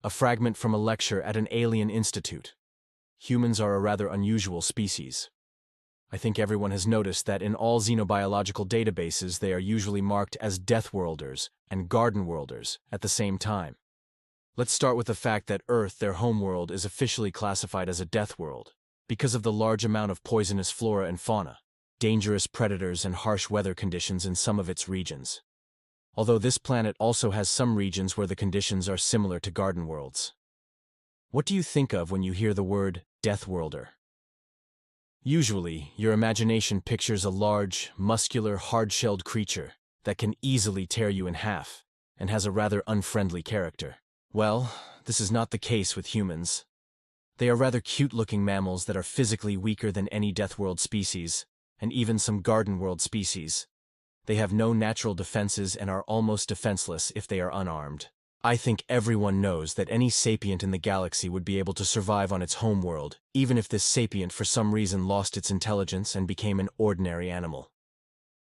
A fragment from a lecture at an alien institute. Humans are a rather unusual species. I think everyone has noticed that in all xenobiological databases they are usually marked as Deathworlders and Gardenworlders at the same time. Let's start with the fact that Earth, their homeworld, is officially classified as a deathworld because of the large amount of poisonous flora and fauna, dangerous predators and harsh weather conditions in some of its regions. Although this planet also has some regions where the conditions are similar to garden worlds. What do you think of when you hear the word Deathworlder? Usually, your imagination pictures a large, muscular, hard-shelled creature that can easily tear you in half and has a rather unfriendly character. Well, this is not the case with humans. They are rather cute-looking mammals that are physically weaker than any Deathworld species, and even some Garden World species. They have no natural defenses and are almost defenseless if they are unarmed. I think everyone knows that any sapient in the galaxy would be able to survive on its homeworld, even if this sapient for some reason lost its intelligence and became an ordinary animal.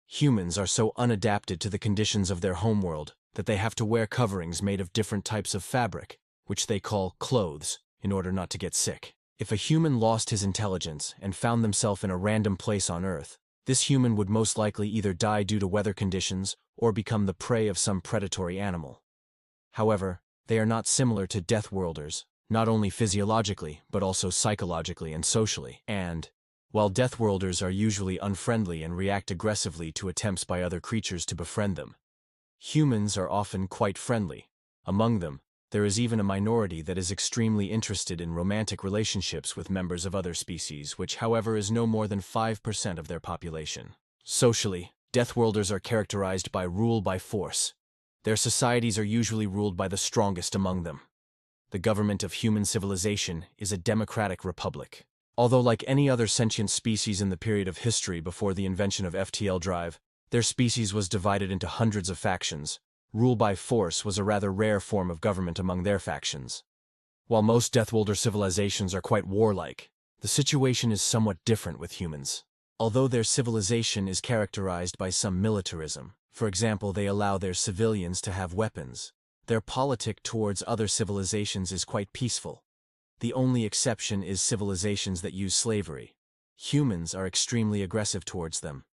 Humans are so unadapted to the conditions of their homeworld that they have to wear coverings made of different types of fabric, which they call clothes, in order not to get sick. If a human lost his intelligence and found themselves in a random place on Earth, this human would most likely either die due to weather conditions or become the prey of some predatory animal. However, they are not similar to Deathworlders, not only physiologically, but also psychologically and socially. And, while Deathworlders are usually unfriendly and react aggressively to attempts by other creatures to befriend them, humans are often quite friendly. Among them, there is even a minority that is extremely interested in romantic relationships with members of other species, which, however, is no more than 5% of their population. Socially, Deathworlders are characterized by rule by force. Their societies are usually ruled by the strongest among them. The government of human civilization is a democratic republic. Although like any other sentient species in the period of history before the invention of FTL drive, their species was divided into hundreds of factions. Rule by force was a rather rare form of government among their factions. While most Deathworlder civilizations are quite warlike, the situation is somewhat different with humans. Although their civilization is characterized by some militarism, for example, they allow their civilians to have weapons, their politic towards other civilizations is quite peaceful. The only exception is civilizations that use slavery. Humans are extremely aggressive towards them.